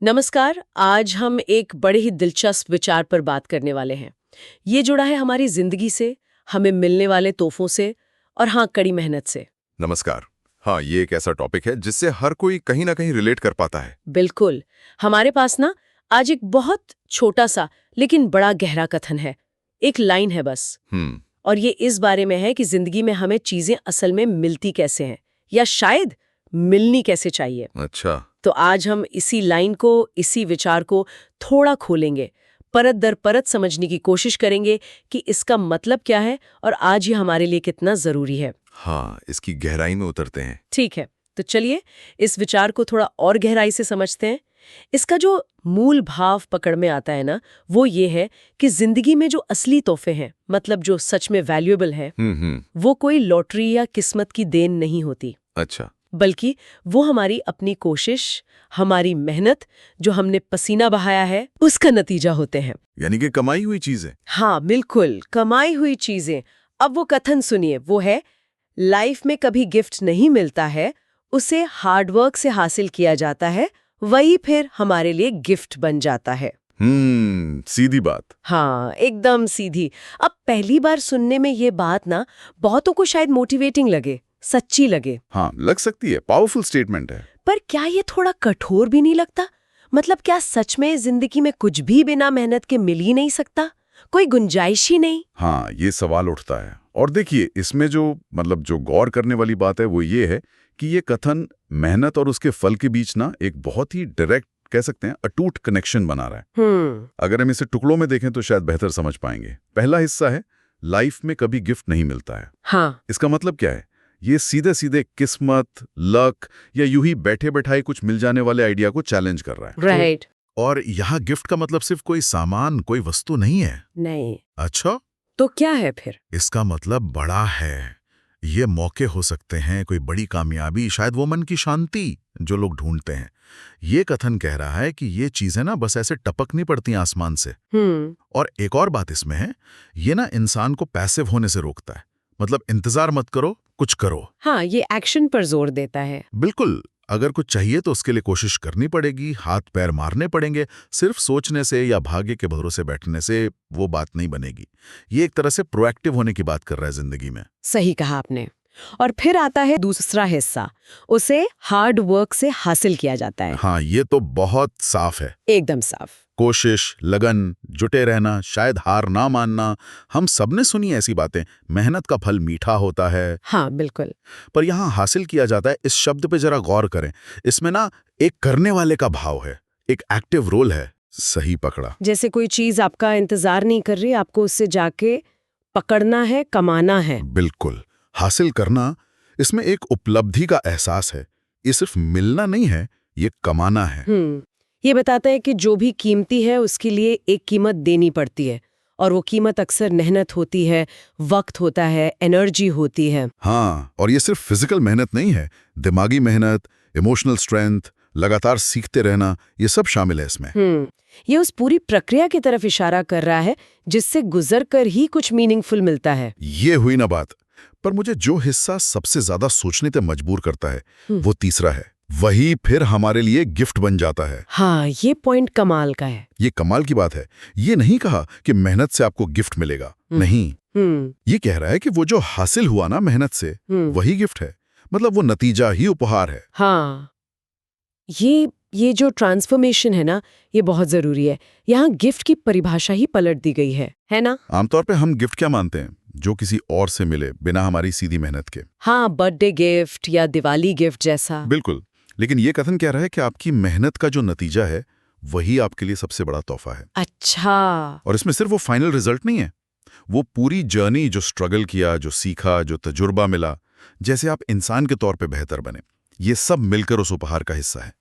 नमस्कार। आज हम एक बड़े ही दिलचस्प विचार पर बात करने वाले हैं। ये जुड़ा है हमारी जिंदगी से, हमें मिलने वाले तोहफों से और हाँ, कड़ी मेहनत से। नमस्कार। हाँ, ये एक ऐसा टॉपिक है जिससे हर कोई कहीं ना कहीं रिलेट कर पाता है। बिल्कुल। हमारे पास ना आज एक बहुत छोटा सा लेकिन बड़ा गहरा कथन है। एक लाइन है बस। और ये इस बारे में है कि जिंदगी में हमें चीजें असल में मिलती कैसे हैं, या शायद मिलनी कैसे चाहिए। अच्छा। तो आज हम इसी लाइन को, इसी विचार को थोड़ा खोलेंगे, परत दर परत समझने की कोशिश करेंगे कि इसका मतलब क्या है और आज ये हमारे लिए कितना जरूरी है। हाँ, इसकी गहराई में उतरते हैं। ठीक है, तो चलिए इस विचार को थोड़ा और गहराई से समझते हैं। इसका जो मूल भाव पकड़ में आता है ना, वो ये है कि जिंदगी में जो असली तोहफे हैं, मतलब जो सच में वैल्यूएबल है, वो कोई लॉटरी या किस्मत की देन नहीं होती। अच्छा। बल्कि वो हमारी अपनी कोशिश, हमारी मेहनत, जो हमने पसीना बहाया है, उसका नतीजा होते हैं। यानी कि कमाई हुई चीजें। हाँ बिल्कुल, कमाई हुई चीजें। अब वो कथन सुनिए, वो है, लाइफ में कभी गिफ्ट नहीं मिलता है, उसे हार्डवर्क से हासिल किया जाता है, वही फिर हमारे लिए गिफ्ट बन जाता है। सीधी बात। हाँ, एकदम सीधी। अब पहली बार सुनने में ये बात ना बहुतों को शायद मोटिवेटिंग लगे, सच्ची लगे। हाँ, लग सकती है, पावरफुल स्टेटमेंट है। पर क्या ये थोड़ा कठोर भी नहीं लगता? मतलब क्या सच में जिंदगी में कुछ भी बिना मेहनत के मिल ही नहीं सकता? कोई गुंजाइश ही नहीं? हाँ, ये सवाल उठता है। और देखिए, इसमें जो गौर करने वाली बात है वो ये है कि ये कथन मेहनत और उसके फल के बीच ना एक बहुत ही डायरेक्ट, कह सकते हैं, अटूट कनेक्शन बना रहा है। अगर हम इसे टुकड़ों में देखें तो शायद बेहतर समझ पाएंगे। पहला हिस्सा है, लाइफ में कभी गिफ्ट नहीं मिलता है। हाँ। इसका मतलब क्या है? ये सीधे सीधे किस्मत, लक या यूं ही बैठे बैठाए कुछ मिल जाने वाले आइडिया को चैलेंज कर रहा है। राइट। और यहाँ गिफ्ट का मतलब सिर्फ कोई सामान, कोई वस्तु नहीं है। नहीं। अच्छा, तो क्या है फिर? इसका मतलब बड़ा है। ये मौके हो सकते हैं, कोई बड़ी कामयाबी, शायद वो मन की शांति जो लोग ढूंढते हैं। ये कथन कह रहा है कि ये चीजें ना बस ऐसे टपक नहीं पड़ती आसमान से। और एक और बात इसमें है, ये ना इंसान को पैसिव होने से रोकता है। मतलब इंतजार मत करो, कुछ करो। हाँ, ये एक्शन पर जोर देता है। बिल्कुल। अगर कुछ चाहिए तो उसके लिए कोशिश करनी पड़ेगी, हाथ पैर मारने पड़ेंगे। सिर्फ सोचने से या भाग्य के भरोसे बैठने से वो बात नहीं बनेगी। ये एक तरह से प्रोएक्टिव होने की बात कर रहा है जिंदगी में। सही कहा आपने। और फिर आता है दूसरा हिस्सा, उसे हार्ड वर्क से हासिल किया जाता है। हाँ, ये तो बहुत साफ है। एकदम साफ। कोशिश, लगन, जुटे रहना, शायद हार ना मानना। हम सबने सुनी ऐसी बातें, मेहनत का फल मीठा होता है। हाँ बिल्कुल। पर यहाँ हासिल किया जाता है, इस शब्द पे जरा गौर करें। इसमें ना एक करने वाले का भाव है, एक एक्टिव रोल है। सही पकड़ा। जैसे कोई चीज आपका इंतजार नहीं कर रही, आपको उससे जाके पकड़ना है, कमाना है। बिल्कुल। हासिल करना, इसमें एक उपलब्धि का एहसास है। ये सिर्फ मिलना नहीं है, ये कमाना है। ये बताता है कि जो भी कीमती है उसके लिए एक कीमत देनी पड़ती है, और वो कीमत अक्सर मेहनत होती है, वक्त होता है, एनर्जी होती है। हाँ, और ये सिर्फ फिजिकल मेहनत नहीं है, दिमागी मेहनत, इमोशनल स्ट्रेंथ, लगातार सीखते रहना, ये सब शामिल है इसमें। ये उस पूरी प्रक्रिया की तरफ इशारा कर रहा है जिससे गुजर कर ही कुछ मीनिंगफुल मिलता है। ये हुई ना बात। पर मुझे जो हिस्सा सबसे ज्यादा सोचने पे मजबूर करता है, वो तीसरा है। वही फिर हमारे लिए गिफ्ट बन जाता है। हाँ, ये पॉइंट कमाल का है। ये कमाल की बात है। ये नहीं कहा कि मेहनत से आपको गिफ्ट मिलेगा, नहीं। ये कह रहा है कि वो जो हासिल हुआ ना मेहनत से, वही गिफ्ट है। मतलब वो नतीजा ही उपहार है। हाँ, ये जो ट्रांसफॉर्मेशन है ना, ये बहुत जरूरी है। यहाँ गिफ्ट की परिभाषा ही पलट दी गई है ना? आमतौर पे हम गिफ्ट क्या मानते हैं? जो किसी और से मिले बिना हमारी सीधी मेहनत के। हाँ, बर्थडे गिफ्ट या दिवाली गिफ्ट जैसा। बिल्कुल। लेकिन ये कथन कह रहा है कि आपकी मेहनत का जो नतीजा है, वही आपके लिए सबसे बड़ा तोहफा है। अच्छा। और इसमें सिर्फ वो फाइनल रिजल्ट नहीं है, वो पूरी जर्नी, जो स्ट्रगल किया, जो सीखा, जो तजुर्बा मिला, जैसे आप इंसान के तौर पे बेहतर बने, ये सब मिलकर उस उपहार का हिस्सा है।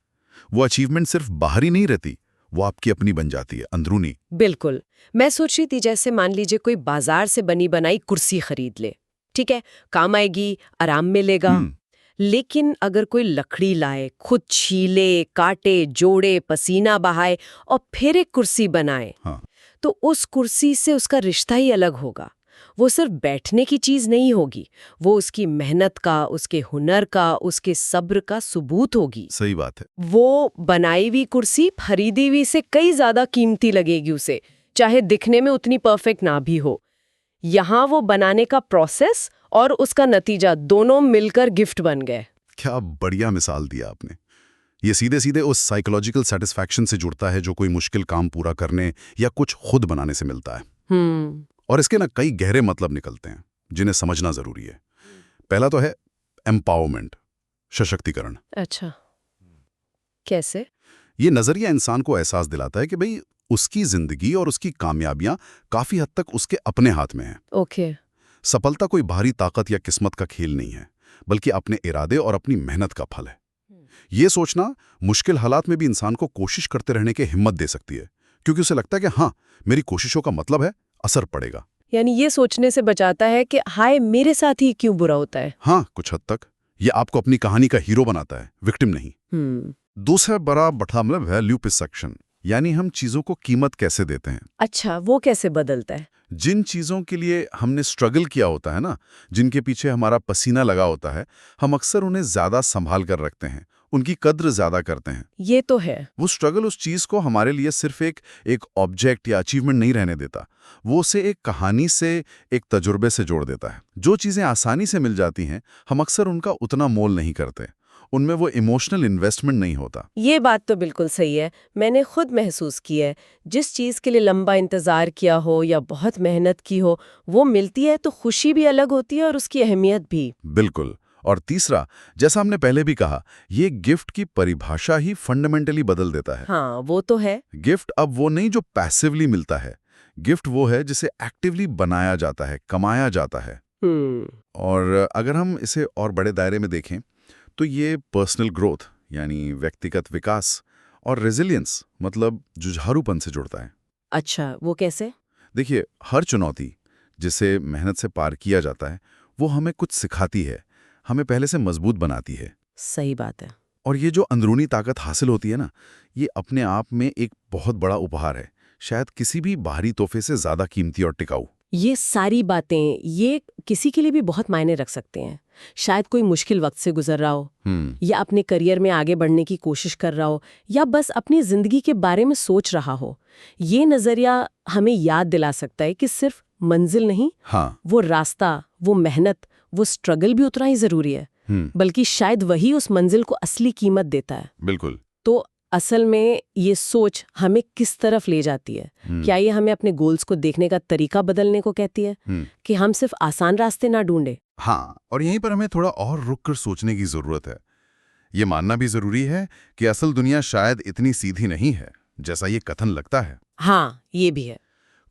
वो अचीवमेंट सिर्फ बाहरी नहीं रहती, वो आपकी अपनी बन जाती है, अंदरूनी। बिल्कुल। मैं सोच रही थी, जैसे मान लीजिए कोई बाजार से बनी बनाई कुर्सी खरीद ले, ठीक है, काम आएगी, आराम मिलेगा। लेकिन अगर कोई लकड़ी लाए, खुद छीले, काटे, जोड़े, पसीना बहाए और फिर एक कुर्सी बनाए, हाँ। तो उस कुर्सी से उसका रिश्ता ही अलग होगा। वो सिर्फ बैठने की चीज नहीं होगी, वो उसकी मेहनत का, उसके हुनर का, उसके सब्र का सबूत होगी। सही बात है। वो बनाई हुई कुर्सी खरीदी हुई से कई ज्यादा कीमती लगेगी उसे, चाहे दिखने में उतनी परफेक्ट ना भी हो। यहाँ वो बनाने का प्रोसेस और उसका नतीजा दोनों मिलकर गिफ्ट बन गए। क्या बढ़िया मिसाल दिया आपने। ये सीधे सीधे उस साइकोलॉजिकल सेटिस्फैक्शन से जुड़ता है जो कोई मुश्किल काम पूरा करने या कुछ खुद बनाने से मिलता है। और इसके ना कई गहरे मतलब निकलते हैं जिन्हें समझना जरूरी है। पहला तो है एम्पावरमेंट, सशक्तिकरण। अच्छा, कैसे? ये नजरिया इंसान को एहसास दिलाता है कि भाई उसकी जिंदगी और उसकी कामयाबियां काफी हद तक उसके अपने हाथ में है। ओके। सफलता कोई बाहरी ताकत या किस्मत का खेल नहीं है, बल्कि अपने इरादे और अपनी मेहनत का फल है। ये सोचना मुश्किल हालात में भी इंसान को कोशिश करते रहने की हिम्मत दे सकती है, क्योंकि उसे लगता है कि हाँ, मेरी कोशिशों का मतलब है असर पड़ेगा। यानी ये सोचने से बचाता है कि हाय मेरे साथ ही क्यों बुरा होता है। हाँ, कुछ हद तक ये आपको अपनी कहानी का हीरो बनाता है, विक्टिम नहीं। दूसरा बड़ा मतलब वैल्यू परसेप्शन, यानी हम चीजों को कीमत कैसे देते हैं। अच्छा, वो कैसे बदलता है? जिन चीजों के लिए हमने स्ट्रगल किया होता है ना, जिनके पीछे हमारा पसीना लगा होता है, हम अक्सर उन्हें ज्यादा संभाल कर रखते हैं, उनकी कद्र ज्यादा करते हैं। ये तो है। वो स्ट्रगल उस चीज को हमारे लिए सिर्फ एक ऑब्जेक्ट या अचीवमेंट नहीं रहने देता, वो उसे एक कहानी से, एक तजुर्बे से जोड़ देता है। जो चीजें आसानी से मिल जाती हैं, हम अक्सर उनका उतना मोल नहीं करते, उनमें वो इमोशनल इन्वेस्टमेंट नहीं होता। ये बात तो बिल्कुल सही है। मैंने खुद महसूस की है, जिस चीज़ के लिए लंबा इंतज़ार किया हो या बहुत मेहनत की हो, वो मिलती है तो खुशी भी अलग होती है और उसकी अहमियत भी। बिल्कुल। और तीसरा, जैसा हमने पहले भी कहा, ये गिफ्ट की परिभाषा ही फंडामेंटली बदल देता है। हाँ, वो तो है। गिफ्ट अब वो नहीं जो पैसिवली मिलता है, गिफ्ट वो है जिसे एक्टिवली बनाया जाता है, कमाया जाता है। और अगर हम इसे और बड़े दायरे में देखें तो ये पर्सनल ग्रोथ यानी व्यक्तिगत विकास और रेजिलियंस मतलब जुझारूपन से जुड़ता है। अच्छा, वो कैसे? देखिए, हर चुनौती जिसे मेहनत से पार किया जाता है, वो हमें कुछ सिखाती है, हमें पहले से मजबूत बनाती है। सही बात है। और ये जो अंदरूनी ताकत हासिल होती है ना, ये अपने आप में एक बहुत बड़ा उपहार है, शायद किसी भी बाहरी तोहफे से ज्यादा कीमती और टिकाऊ। ये सारी बातें ये किसी के लिए भी बहुत मायने रख सकते हैं। शायद कोई मुश्किल वक्त से गुजर रहा हो, या अपने करियर में आगे बढ़ने की कोशिश कर रहा हो, या बस अपनी जिंदगी के बारे में सोच रहा हो। ये नजरिया हमें याद दिला सकता है कि सिर्फ मंजिल नहीं, हाँ, वो रास्ता, वो मेहनत, वो स्ट्रगल भी उतना ही जरूरी है, बल्कि शायद वही उस मंजिल को असली कीमत देता है। बिल्कुल। तो असल में ये सोच हमें किस तरफ ले जाती है? क्या ये हमें अपने गोल्स को देखने का तरीका बदलने को कहती है कि हम सिर्फ आसान रास्ते ना ढूंढे? हाँ, और यहीं पर हमें थोड़ा और रुक कर सोचने की जरूरत है। ये मानना भी जरूरी है कि असल दुनिया शायद इतनी सीधी नहीं है जैसा ये कथन लगता है। हाँ, ये भी है।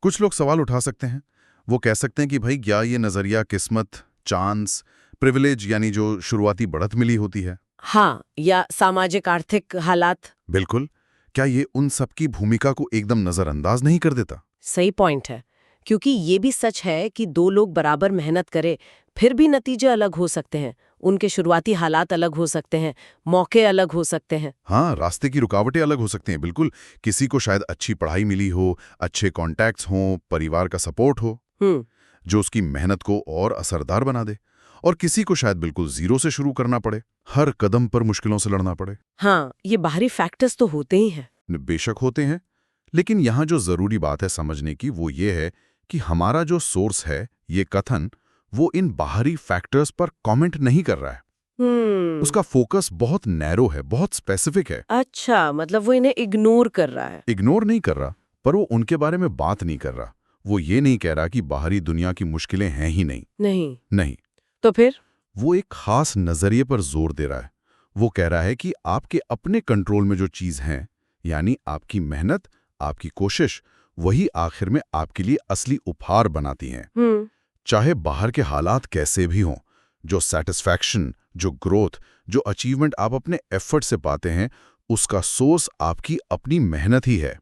कुछ लोग सवाल उठा सकते हैं, वो कह सकते हैं कि भाई क्या ये नजरिया किस्मत, चांस, प्रिविलेज यानी जो शुरुआती बढ़त मिली होती है? हाँ, या सामाजिक आर्थिक हालात। बिल्कुल। क्या ये उन सब की भूमिका को एकदम नजरअंदाज नहीं कर देता? सही पॉइंट है, क्योंकि ये भी सच है कि दो लोग बराबर मेहनत करें फिर भी नतीजे अलग हो सकते हैं, उनके शुरुआती हालात अलग हो सकते हैं, मौके अलग हो सकते हैं। हाँ, रास्ते की रुकावटें अलग हो सकती हैं। बिल्कुल, किसी को शायद अच्छी पढ़ाई मिली हो, अच्छे कॉन्टैक्ट्स हों, परिवार का सपोर्ट हो जो उसकी मेहनत को और असरदार बना दे, और किसी को शायद बिल्कुल जीरो से शुरू करना पड़े, हर कदम पर मुश्किलों से लड़ना पड़े। हाँ, ये बाहरी फैक्टर्स तो होते ही हैं। बेशक होते हैं, लेकिन यहाँ जो जरूरी बात है समझने की वो ये है कि हमारा जो सोर्स है, ये कथन, वो इन बाहरी फैक्टर्स पर कमेंट नहीं कर रहा है। उसका फोकस बहुत नैरो है, बहुत स्पेसिफिक है। अच्छा, मतलब वो इन्हें इग्नोर कर रहा है। इग्नोर नहीं कर रहा, पर वो उनके बारे में बात नहीं कर रहा। वो ये नहीं कह रहा कि बाहरी दुनिया की मुश्किलें हैं ही नहीं। नहीं। तो फिर वो एक खास नजरिए पर जोर दे रहा है। वो कह रहा है कि आपके अपने कंट्रोल में जो चीज है, यानी आपकी मेहनत, आपकी कोशिश, वही आखिर में आपके लिए असली उपहार बनाती हैं। चाहे बाहर के हालात कैसे भी हों, जो सैटिस्फैक्शन, जो ग्रोथ, जो अचीवमेंट आप अपने एफर्ट से पाते हैं, उसका सोर्स आपकी अपनी मेहनत ही है।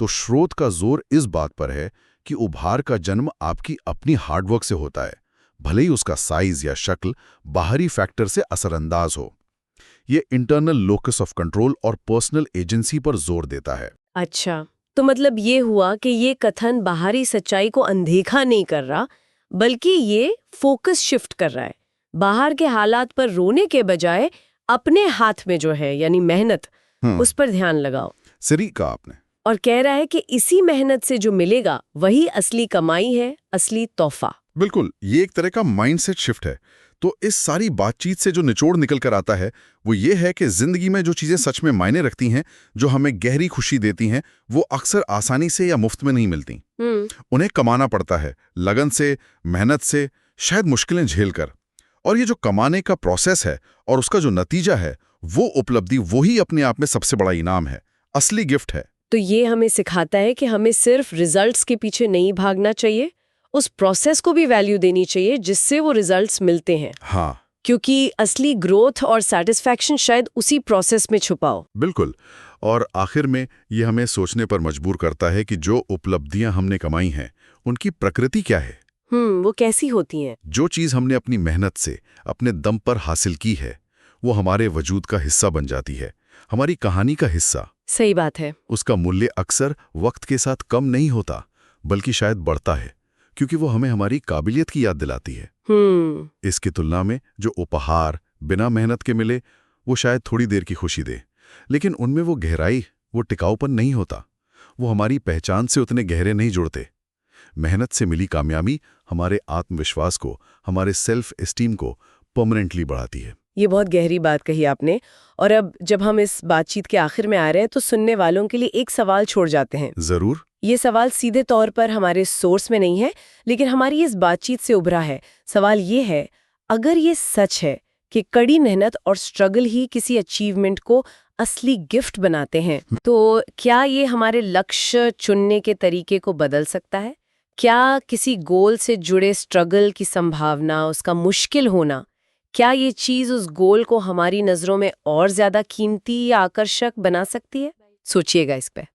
तो स्रोत का जोर इस बात पर है कि उपहार का जन्म आपकी अपनी हार्डवर्क से होता है, भले ही उसका साइज या शक्ल बाहरी फैक्टर से असरअंदाज हो। ये इंटरनल लोकस ऑफ कंट्रोल और पर्सनल एजेंसी पर जोर देता है। अच्छा, तो मतलब ये हुआ कि ये कथन बाहरी सच्चाई को अनदेखा नहीं कर रहा, बल्कि ये फोकस शिफ्ट कर रहा है। बाहर के हालात पर रोने के बजाय अपने हाथ में जो है यानी मेहनत, उस पर ध्यान लगाओ। सही कहा आपने। और कह रहा है कि इसी मेहनत से जो मिलेगा वही असली कमाई है, असली तोहफा। बिल्कुल, ये एक तरह का माइंडसेट शिफ्ट है। तो इस सारी बातचीत से जो निचोड़ निकल कर आता है वो ये है कि जिंदगी में जो चीजें सच में मायने रखती हैं, जो हमें गहरी खुशी देती हैं, वो अक्सर आसानी से या मुफ्त में नहीं मिलती। उन्हें कमाना पड़ता है, लगन से, मेहनत से, शायद मुश्किलें झेल कर। और ये जो कमाने का प्रोसेस है और उसका जो नतीजा है, वो उपलब्धि, वही अपने आप में सबसे बड़ा इनाम है, असली गिफ्ट है। तो ये हमें सिखाता है कि हमें सिर्फ रिजल्ट्स के पीछे नहीं भागना चाहिए, उस प्रोसेस को भी वैल्यू देनी चाहिए जिससे वो रिजल्ट्स मिलते हैं। हाँ, क्योंकि असली ग्रोथ और सैटिस्फैक्शन शायद उसी प्रोसेस में छुपा हो। बिल्कुल। और आखिर में ये हमें सोचने पर मजबूर करता है कि जो उपलब्धियां हमने कमाई हैं, उनकी प्रकृति क्या है। वो कैसी होती हैं? जो चीज हमने अपनी मेहनत से, अपने दम पर हासिल की है, वो हमारे वजूद का हिस्सा बन जाती है, हमारी कहानी का हिस्सा। सही बात है। उसका मूल्य अक्सर वक्त के साथ कम नहीं होता, बल्कि शायद बढ़ता है, क्योंकि वो हमें हमारी काबिलियत की याद दिलाती है। इसकी तुलना में जो उपहार बिना मेहनत के मिले, वो शायद थोड़ी देर की खुशी दे, लेकिन उनमें वो गहराई, वो टिकाऊपन नहीं होता। वो हमारी पहचान से उतने गहरे नहीं जुड़ते। मेहनत से मिली कामयाबी हमारे आत्मविश्वास को, हमारे सेल्फ एस्टीम को परमानेंटली बढ़ाती है। ये बहुत गहरी बात कही आपने। और अब जब हम इस बातचीत के आखिर में आ रहे हैं तो सुनने वालों के लिए एक सवाल छोड़ जाते हैं। जरूर। ये सवाल सीधे तौर पर हमारे सोर्स में नहीं है, लेकिन हमारी इस बातचीत से उभरा है। सवाल ये है, अगर ये सच है कि कड़ी मेहनत और स्ट्रगल ही किसी अचीवमेंट को असली गिफ्ट बनाते हैं, तो क्या ये हमारे लक्ष्य चुनने के तरीके को बदल सकता है? क्या किसी गोल से जुड़े स्ट्रगल की संभावना, उसका मुश्किल होना, क्या ये चीज उस गोल को हमारी नजरों में और ज्यादा कीमती या आकर्षक बना सकती है? सोचिएगा इस पे।